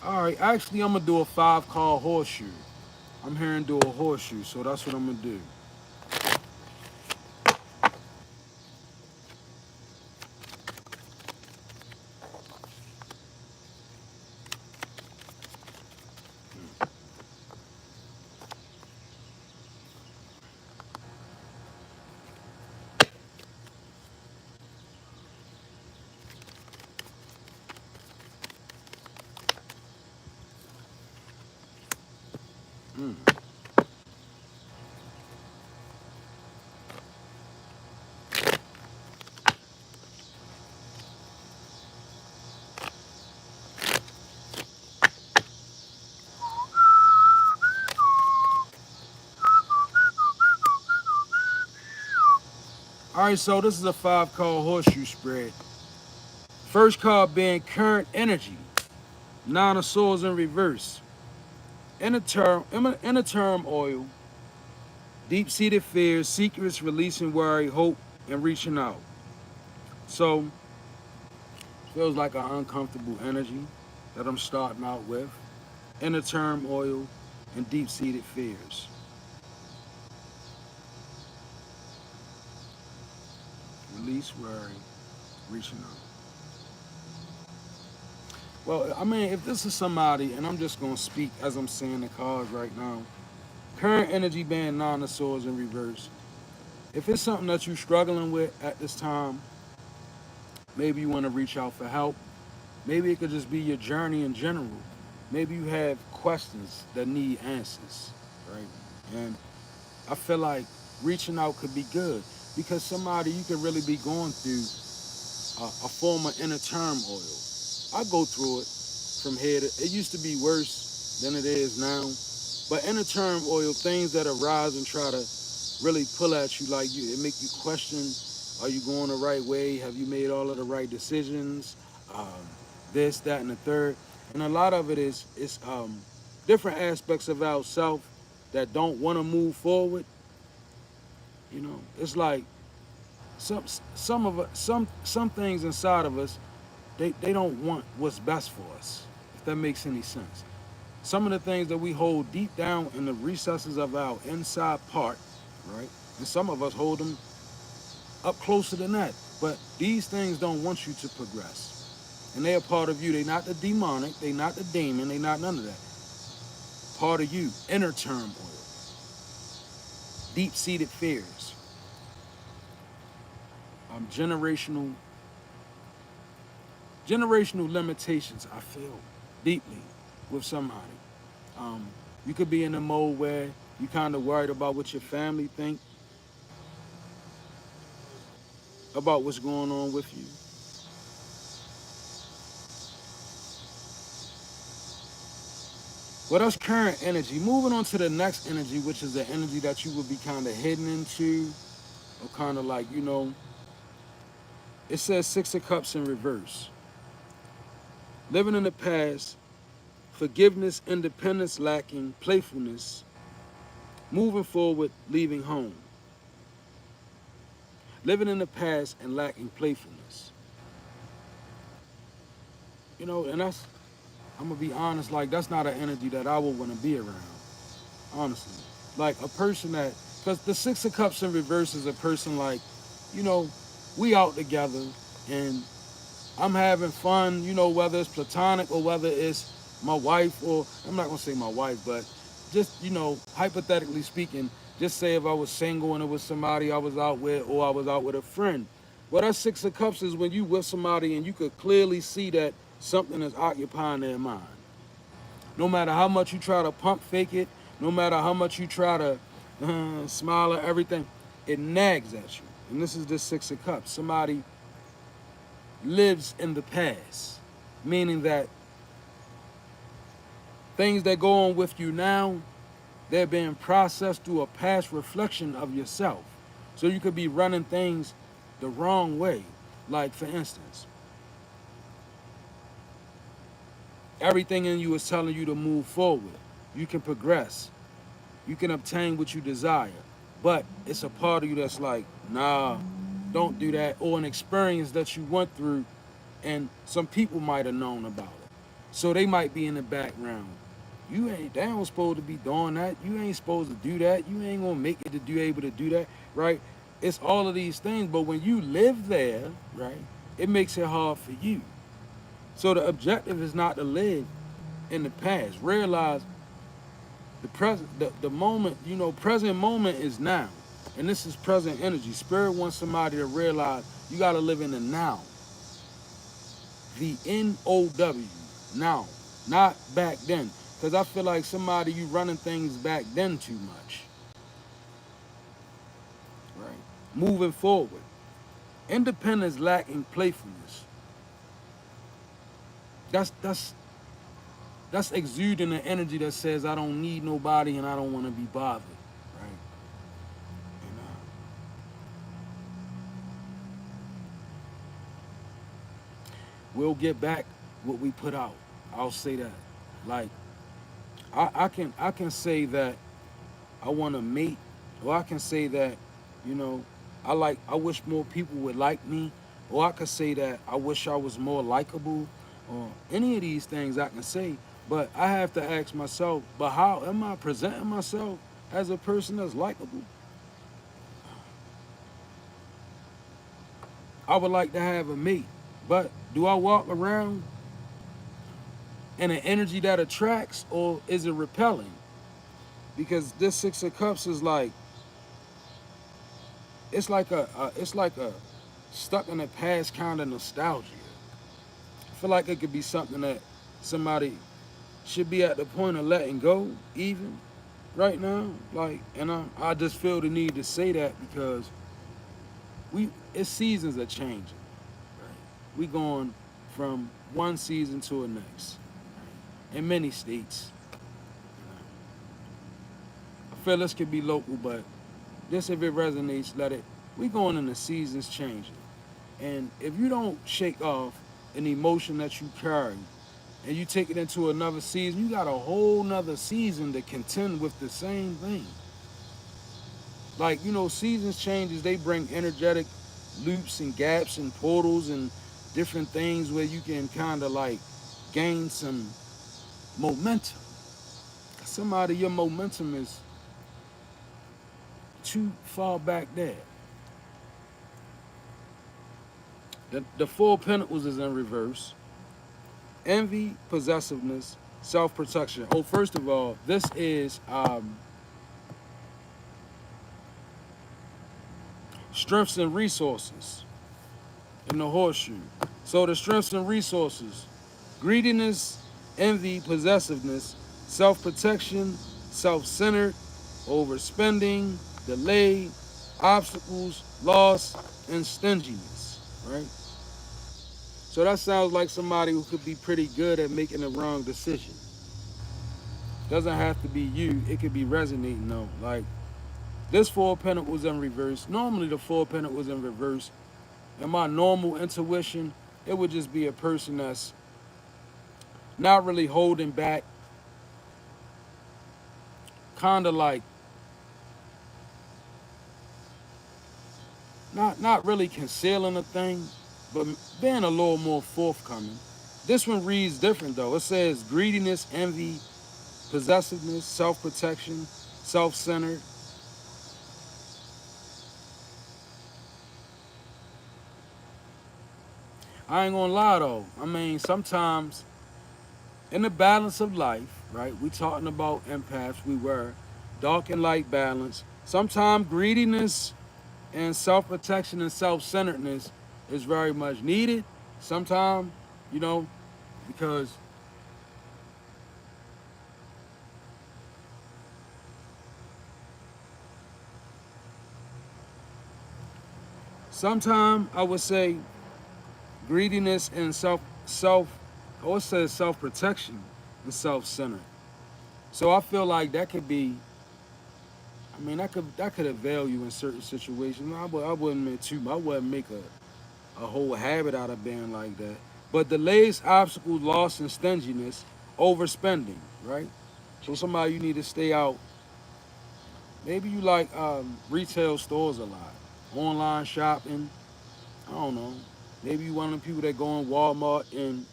All right, actually, I'm gonna do a 5-card horseshoe. I'm hearing do a horseshoe, so that's what I'm gonna do. Mm. All right, so this is a 5-card horseshoe spread. First card being current energy, 9 of swords in reverse. Inner turmoil, deep-seated fears, secrets, releasing worry, hope, and reaching out. So, feels like an uncomfortable energy that I'm starting out with. Inner turmoil and deep-seated fears. Release worry, reaching out. Well, I mean, if this is somebody, and I'm just going to speak as I'm saying the cards right now, current energy being 9 of swords in reverse. If it's something that you're struggling with at this time, maybe you want to reach out for help. Maybe it could just be your journey in general. Maybe you have questions that need answers, right? And I feel like reaching out could be good because somebody you could really be going through a form of inner turmoil. I go through it from here to, it used to be worse than it is now. But inner turmoil, things that arise and try to really pull at you, like you, it make you question, are you going the right way? Have you made all of the right decisions? This, that, and the third. And a lot of it is different aspects of ourself that don't want to move forward. You know, it's like some things inside of us, they don't want what's best for us, if that makes any sense. Some of the things that we hold deep down in the recesses of our inside part, right? And some of us hold them up closer than that. But these things don't want you to progress. And they're a part of you. They're not the demonic, they're not the demon, they're not none of that. Part of you, inner turmoil, deep-seated fears, generational limitations, I feel deeply with somebody. You could be in a mode where you kind of worried about what your family think about what's going on with you. Well, that's current energy. Moving on to the next energy, which is the energy that you would be kind of hidden into, or kind of like, you know, it says 6 of Cups in reverse. Living in the past, forgiveness, independence lacking, playfulness, moving forward, leaving home. Living in the past and lacking playfulness. You know, and that's, I'm gonna be honest, like that's not an energy that I would want to be around, honestly. Like a person that, because the 6 of Cups in reverse is a person like, you know, we out together and I'm having fun, you know, whether it's platonic or whether it's my wife, or I'm not gonna say my wife, but just, you know, hypothetically speaking, just say if I was single and it was somebody I was out with, or I was out with a friend. Well, that 6 of Cups is when you with somebody and you could clearly see that something is occupying their mind. No matter how much you try to pump fake it, no matter how much you try to smile at everything, it nags at you. And this is the 6 of Cups. Somebody lives in the past, meaning that things that go on with you now, they're being processed through a past reflection of yourself. So you could be running things the wrong way. Like, for instance, everything in you is telling you to move forward. You can progress. You can obtain what you desire. But it's a part of you that's like, nah, don't do that. Or an experience that you went through and some people might have known about it. So they might be in the background. You ain't down supposed to be doing that. You ain't supposed to do that. You ain't gonna make it to be able to do that, right? It's all of these things, but when you live there, right, it makes it hard for you. So the objective is not to live in the past. Realize the present, the moment, you know, present moment is now. And this is present energy. Spirit wants somebody to realize you gotta live in the now. The N-O-W, now, not back then. Because I feel like somebody, you running things back then too much. Right? Moving forward. Independence lacking playfulness. That's exuding the energy that says I don't need nobody and I don't want to be bothered. Right? And we'll get back what we put out. I'll say that. Like I can say that I want to mate, or I can say that, you know, I wish more people would like me, or I could say that I wish I was more likable, or any of these things I can say. But I have to ask myself, but how am I presenting myself as a person that's likable? I would like to have a mate, but do I walk around in an energy that attracts, or is it repelling? Because this Six of Cups is like, it's like a stuck in the past kind of nostalgia. I feel like it could be something that somebody should be at the point of letting go, even right now. Like, and I just feel the need to say that because it's seasons are changing. Right? We going from one season to the next. In many states, I feel this could be local, but just if it resonates, let it. We going in the seasons changing, and if you don't shake off an emotion that you carry, and you take it into another season, you got a whole nother season to contend with the same thing. Like, you know, seasons changes, they bring energetic loops and gaps and portals and different things where you can kind of like gain some momentum. Somebody, your momentum is too far back there. The Four of Pentacles is in reverse. Envy, possessiveness, self-protection. Oh, first of all, this is strengths and resources in the horseshoe. So the strengths and resources: greediness, envy, possessiveness, self-protection, self-centered, overspending, delay, obstacles, loss, and stinginess, right? So that sounds like somebody who could be pretty good at making the wrong decision. Doesn't have to be you, it could be resonating though. Like, this Four of Pentacles in reverse. Normally the Four of Pentacles in reverse, in my normal intuition, it would just be a person that's not really holding back, kind of like not really concealing a thing, but being a little more forthcoming. This one reads different though. It says greediness, envy, possessiveness, self-protection, self-centered. I ain't gonna lie though. I mean, sometimes in the balance of life, right? We talking about empaths. We were dark and light balance. Sometimes greediness and self-protection and self-centeredness is very much needed. Sometimes, you know, because sometimes I would say greediness and it says self-protection and self-centered. So I feel like that could be, I mean, that could avail you in certain situations. I wouldn't make I wouldn't make a whole habit out of being like that. But delays, obstacles, loss, and stinginess, overspending, right? So somebody you need to stay out. Maybe you like retail stores a lot, online shopping. I don't know. Maybe you one of the people that go in Walmart and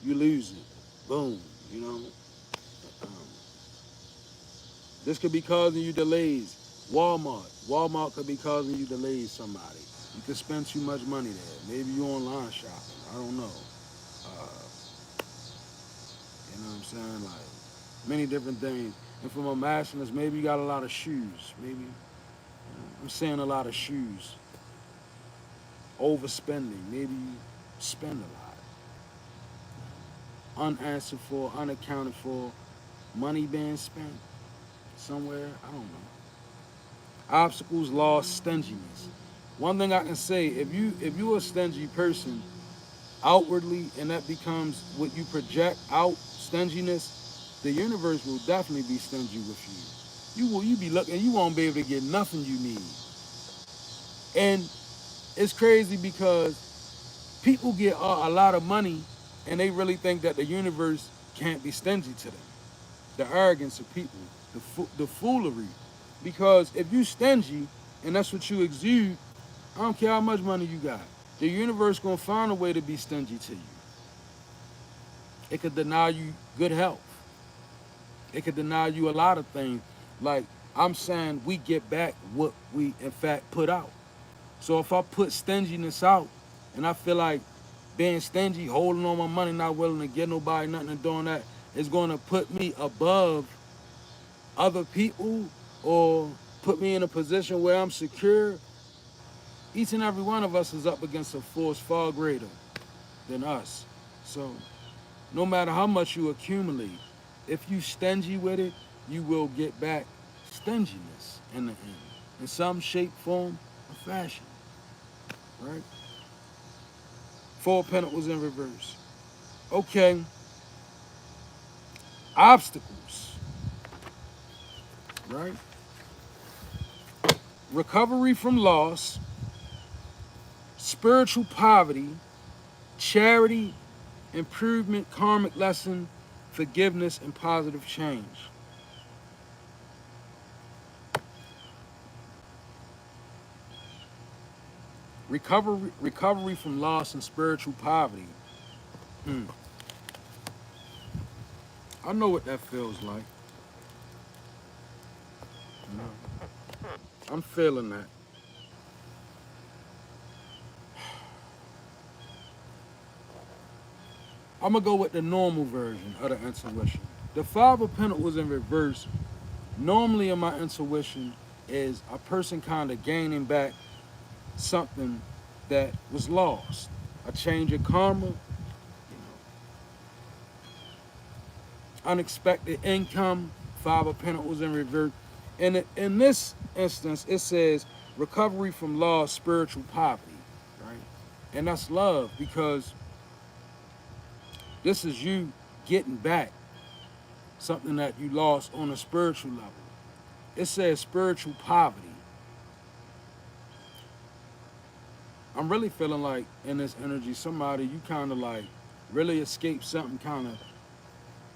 you lose it. Boom. You know. Um, this could be causing you delays. Walmart could be causing you delays. Somebody. You could spend too much money there. Maybe you online shopping. I don't know. Uh, you know what I'm saying? Like many different things. And for my masters, maybe you got a lot of shoes. Maybe I'm saying a lot of shoes. Overspending. Maybe you spend a lot. Unanswered for, unaccounted for, money being spent somewhere. I don't know. Obstacles, loss, stinginess. One thing I can say, if you're a stingy person outwardly, and that becomes what you project out, stinginess, the universe will definitely be stingy with you. You be looking, you won't be able to get nothing you need. And it's crazy because People get a lot of money and they really think that the universe can't be stingy to them. The arrogance of people, the foolery. Because if you stingy and that's what you exude, I don't care how much money you got. The universe gonna find a way to be stingy to you. It could deny you good health. It could deny you a lot of things. Like I'm saying, we get back what we in fact put out. So if I put stinginess out and I feel like being stingy, holding on my money, not willing to give nobody nothing and doing that, is going to put me above other people or put me in a position where I'm secure. Each and every one of us is up against a force far greater than us. So no matter how much you accumulate, if you stingy with it, you will get back stinginess in the end, in some shape, form, or fashion, right? Four of Pentacles in reverse. Okay, obstacles, right? Recovery from loss, spiritual poverty, charity, improvement, karmic lesson, forgiveness, and positive change. Recovery from loss and spiritual poverty. I know what that feels like. You know, I'm feeling that. I'm gonna go with the normal version of the intuition. The Five of Pentacles in reverse, normally in my intuition, is a person kind of gaining back something that was lost. A change of karma, unexpected income, Five of Pentacles in reverse. And in this instance, it says recovery from lost spiritual poverty, right? And that's love because this is you getting back something that you lost on a spiritual level. It says spiritual poverty. I'm really feeling like in this energy, somebody you kind of like really escaped something kind of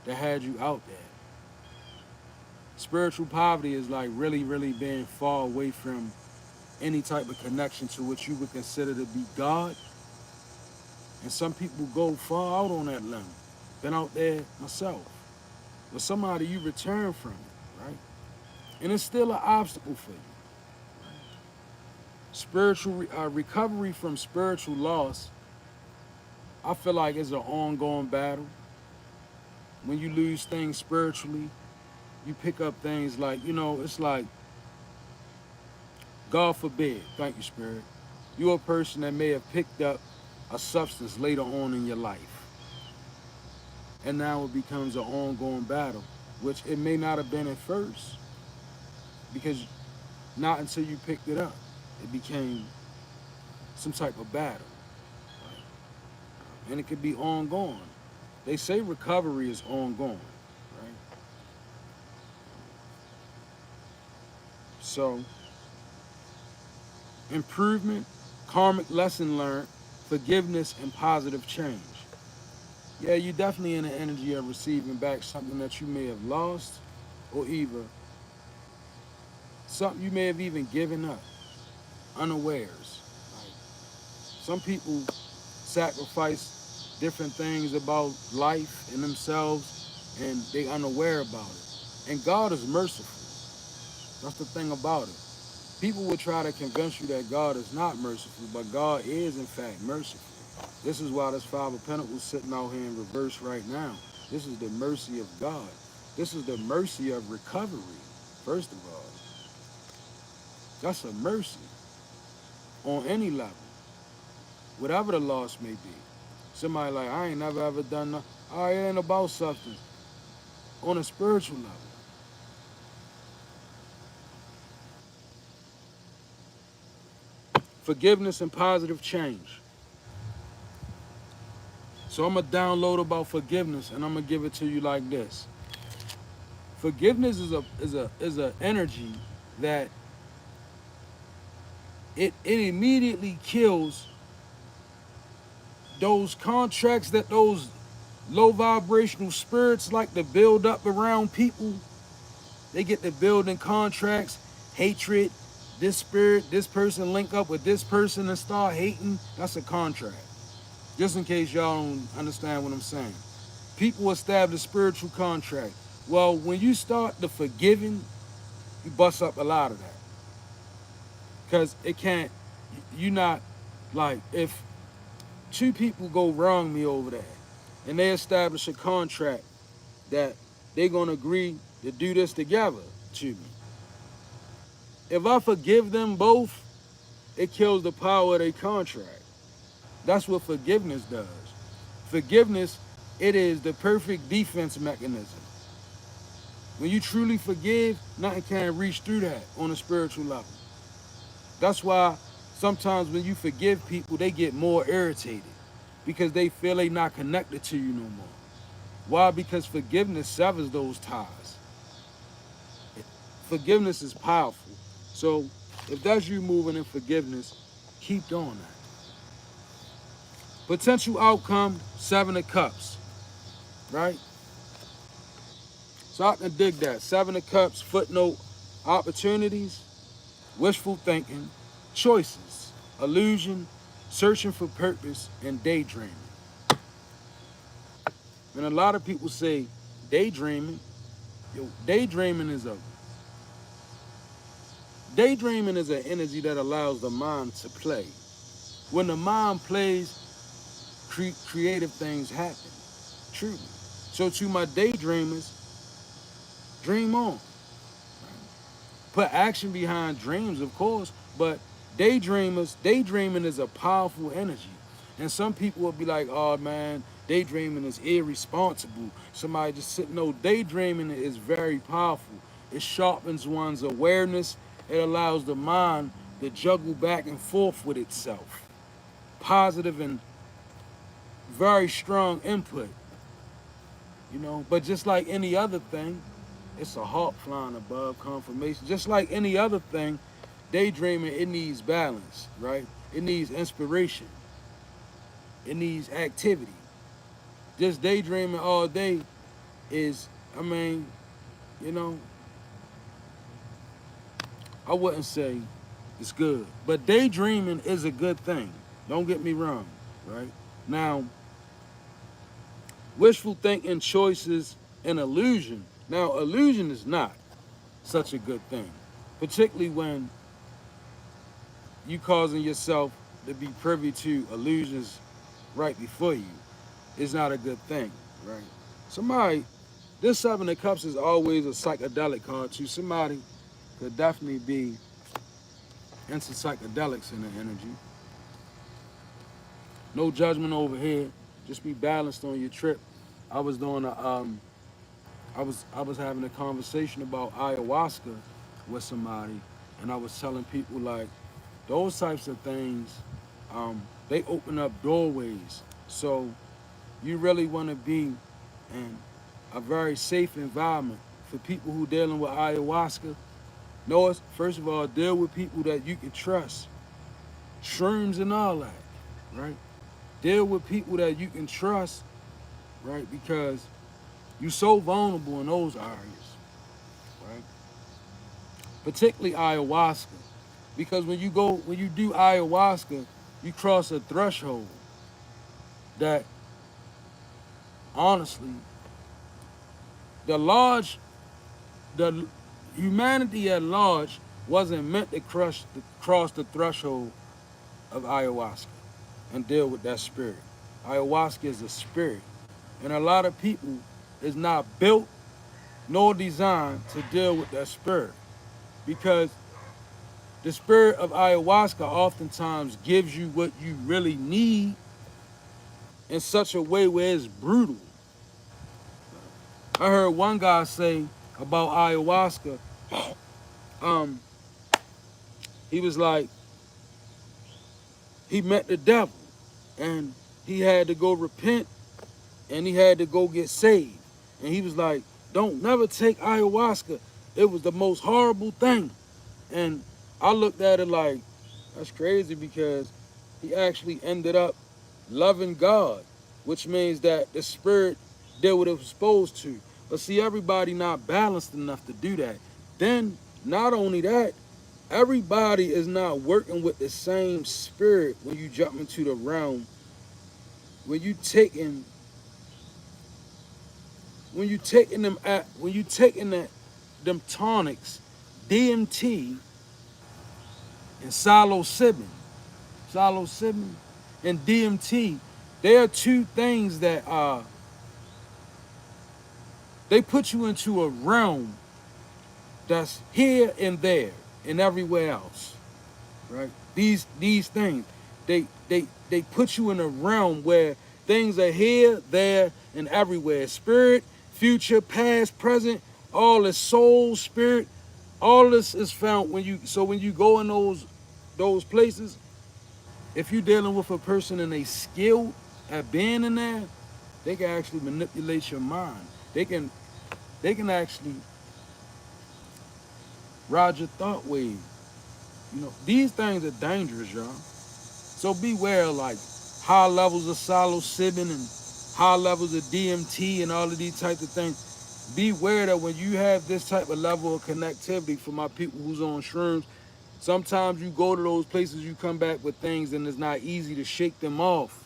that had you out there. Spiritual poverty is like really, really being far away from any type of connection to what you would consider to be God. And some people go far out on that limb. Been out there myself. With somebody you return from it, right? And it's still an obstacle for you. Spiritual recovery from spiritual loss, I feel like it's an ongoing battle. When you lose things spiritually, you pick up things like, it's like, God forbid, thank you, Spirit, you're a person that may have picked up a substance later on in your life. And now it becomes an ongoing battle, which it may not have been at first, because not until you picked it up, it became some type of battle. Right? And it could be ongoing. They say recovery is ongoing, right? So, improvement, karmic lesson learned, forgiveness, and positive change. Yeah, you're definitely in the energy of receiving back something that you may have lost, or either something you may have even given up, unawares. Like, some people sacrifice different things about life and themselves, and they unaware about it. And God is merciful. That's the thing about it. People will try to convince you that God is not merciful, but God is in fact merciful. This is why this Five of Pentacles sitting out here in reverse right now. This is the mercy of God. This is the mercy of recovery, first of all. That's a mercy on any level, whatever the loss may be. Somebody like, I ain't never ever done nothing. Oh, it ain't about substance. On a spiritual level. Forgiveness and positive change. So I'm going to download about forgiveness and I'm going to give it to you like this. Forgiveness is a energy that it immediately kills those contracts that those low vibrational spirits like to build up around people, they get to building contracts, hatred, this spirit, this person link up with this person and start hating, that's a contract. Just in case y'all don't understand what I'm saying. People establish spiritual contract. Well, when you start the forgiving, you bust up a lot of that. Because it can't, you not, like, if two people go wrong me over there and they establish a contract that they're going to agree to do this together to me. If I forgive them both, it kills the power of their contract. That's what forgiveness does. Forgiveness, it is the perfect defense mechanism. When you truly forgive, nothing can reach through that on a spiritual level. That's why sometimes when you forgive people, they get more irritated because they feel they're not connected to you no more. Why? Because forgiveness severs those ties. Forgiveness is powerful. So if that's you moving in forgiveness, keep doing that. Potential outcome, 7 of Cups, right? So I can dig that. 7 of Cups, footnote, opportunities, wishful thinking, choices, illusion, searching for purpose, and daydreaming. And a lot of people say daydreaming. Daydreaming is an energy that allows the mind to play. When the mind plays, creative things happen. Truly. So to my daydreamers, dream on. Put action behind dreams, of course, but daydreaming is a powerful energy. And some people will be like, oh man, daydreaming is irresponsible. Somebody just sitting, no, daydreaming is very powerful. It sharpens one's awareness. It allows the mind to juggle back and forth with itself. Positive and very strong input, but just like any other thing, it's a hawk flying above confirmation. Just like any other thing, daydreaming, it needs balance, right? It needs inspiration. It needs activity. Just daydreaming all day is, I wouldn't say it's good. But daydreaming is a good thing. Don't get me wrong, right? Now, wishful thinking, choices, and illusion. Now, illusion is not such a good thing, particularly when you causing yourself to be privy to illusions right before you. It's not a good thing, right? This 7 of Cups is always a psychedelic card too. Somebody could definitely be into psychedelics in the energy. No judgment over here. Just be balanced on your trip. I was doing I was having a conversation about ayahuasca with somebody, and I was telling people like those types of things, they open up doorways. So you really want to be in a very safe environment for people who dealing with ayahuasca. First of all, deal with people that you can trust. Shrooms and all that, right? Deal with people that you can trust, right? Because you're so vulnerable in those areas, right? Particularly ayahuasca. Because when you do ayahuasca, you cross a threshold that, honestly, the humanity at large wasn't meant to cross the threshold of ayahuasca and deal with that spirit. Ayahuasca is a spirit. And a lot of people is not built nor designed to deal with that spirit. Because the spirit of ayahuasca oftentimes gives you what you really need in such a way where it's brutal. I heard one guy say about ayahuasca, he was like, he met the devil and he had to go repent and he had to go get saved. And he was like, don't never take ayahuasca. It was the most horrible thing. And I looked at it like, that's crazy, because he actually ended up loving God, which means that the spirit did what it was supposed to. But see, everybody not balanced enough to do that. Then, not only that, everybody is not working with the same spirit when you jump into the realm. When you taking them tonics, DMT and psilocybin and DMT, they are two things that they put you into a realm that's here and there and everywhere else, right? These things, they put you in a realm where things are here, there, and everywhere. Spirit, future, past, present, all is soul, spirit, all this is found when you go in those places. If you're dealing with a person and they skilled at being in there, they can actually manipulate your mind. They can actually ride your thought wave. These things are dangerous, y'all. So beware, like high levels of psilocybin and high levels of DMT and all of these types of things. Beware that when you have this type of level of connectivity, for my people who's on shrooms, sometimes you go to those places, you come back with things, and it's not easy to shake them off.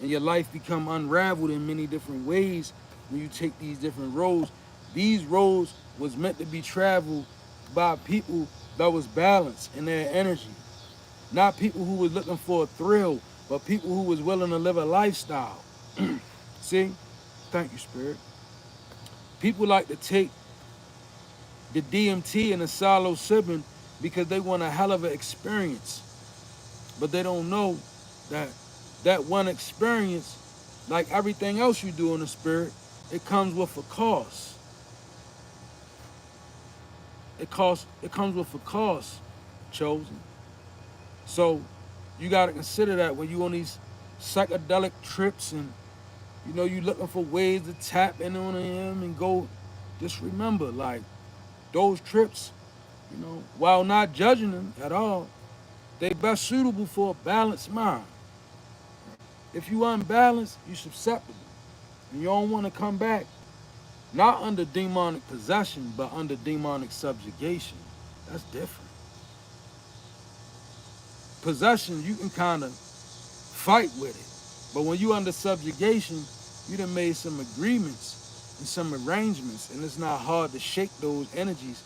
And your life become unraveled in many different ways when you take these different roads. These roads was meant to be traveled by people that was balanced in their energy. Not people who was looking for a thrill, but people who was willing to live a lifestyle. See? Thank you, Spirit. People like to take the DMT and the psilocybin because they want a hell of an experience. But they don't know that that one experience, like everything else you do in the spirit, it comes with a cost. It comes with a cost, chosen. So you gotta consider that when you on these psychedelic trips and you looking for ways to tap in on them and go. Just remember, like those trips, while not judging them at all, they best suitable for a balanced mind. If you unbalanced, you susceptible. And you don't want to come back, not under demonic possession, but under demonic subjugation. That's different. Possession, you can kind of fight with it. But when you under subjugation, you done made some agreements and some arrangements, and it's not hard to shake those energies.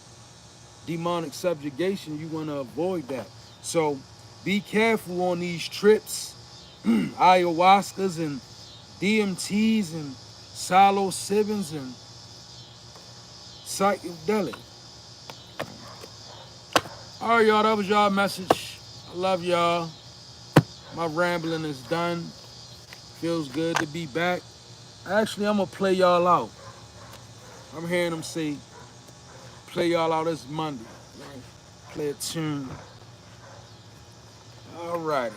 Demonic subjugation, you want to avoid that. So be careful on these trips, ayahuascas and DMTs and psilocybins and psychedelic. All right, y'all, that was y'all message. I love y'all. My rambling is done. Feels good to be back. Actually, I'm going to play y'all out. I'm hearing them say, play y'all out this Monday. Right? Play a tune. All righty.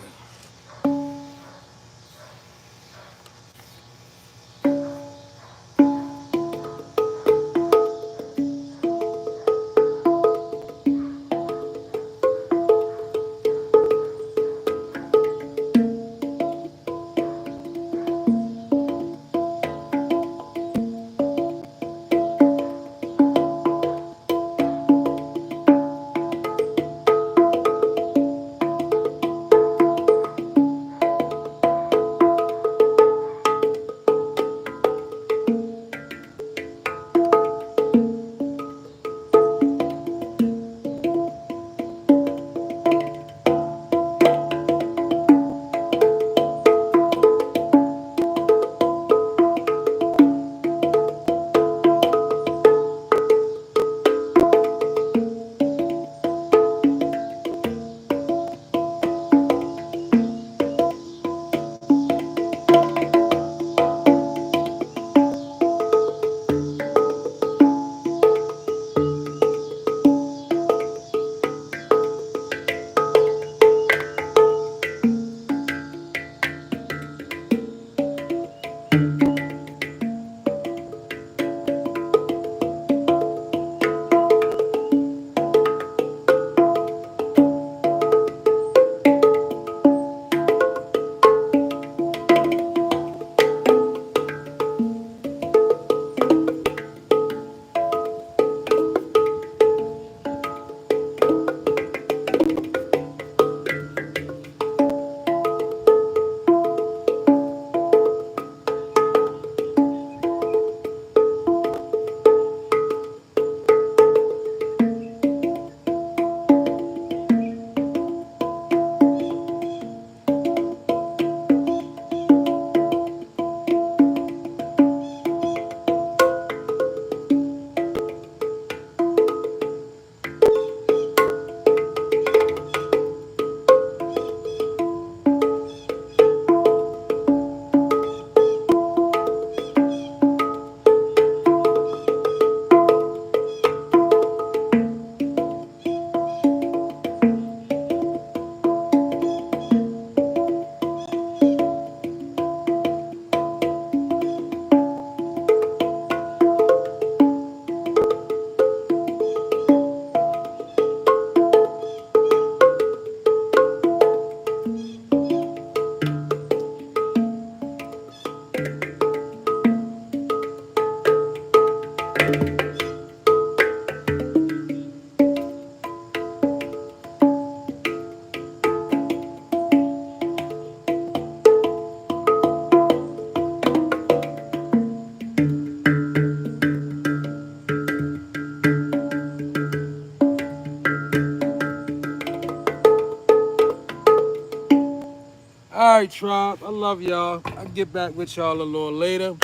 right, tribe. I love y'all. I'll get back with y'all a little later.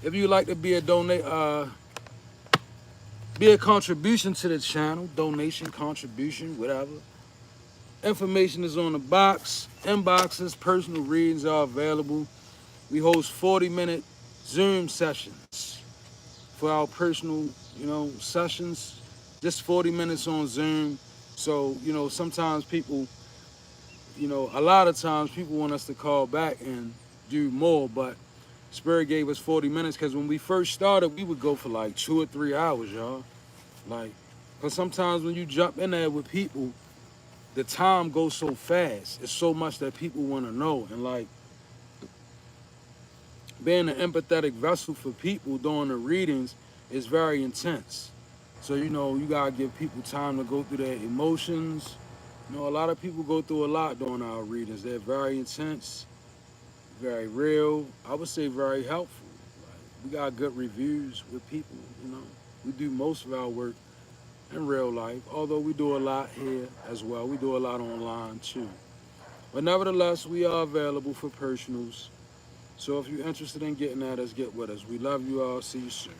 If you'd like to be a be a contribution to the channel, donation, contribution, whatever. Information is on the box. Inboxes, personal readings are available. We host 40-minute Zoom sessions for our personal, sessions. Just 40 minutes on Zoom. So, sometimes people, a lot of times people want us to call back and do more, but Spirit gave us 40 minutes because when we first started, we would go for like 2 or 3 hours, y'all. Like, because sometimes when you jump in there with people, the time goes so fast. It's so much that people want to know. And like, being an empathetic vessel for people during the readings is very intense. So, you got to give people time to go through their emotions. A lot of people go through a lot during our readings. They're very intense, very real. I would say very helpful. Like, we got good reviews with people. We do most of our work in real life, although we do a lot here as well. We do a lot online too. But nevertheless, we are available for personals. So if you're interested in getting at us, get with us. We love you all. See you soon.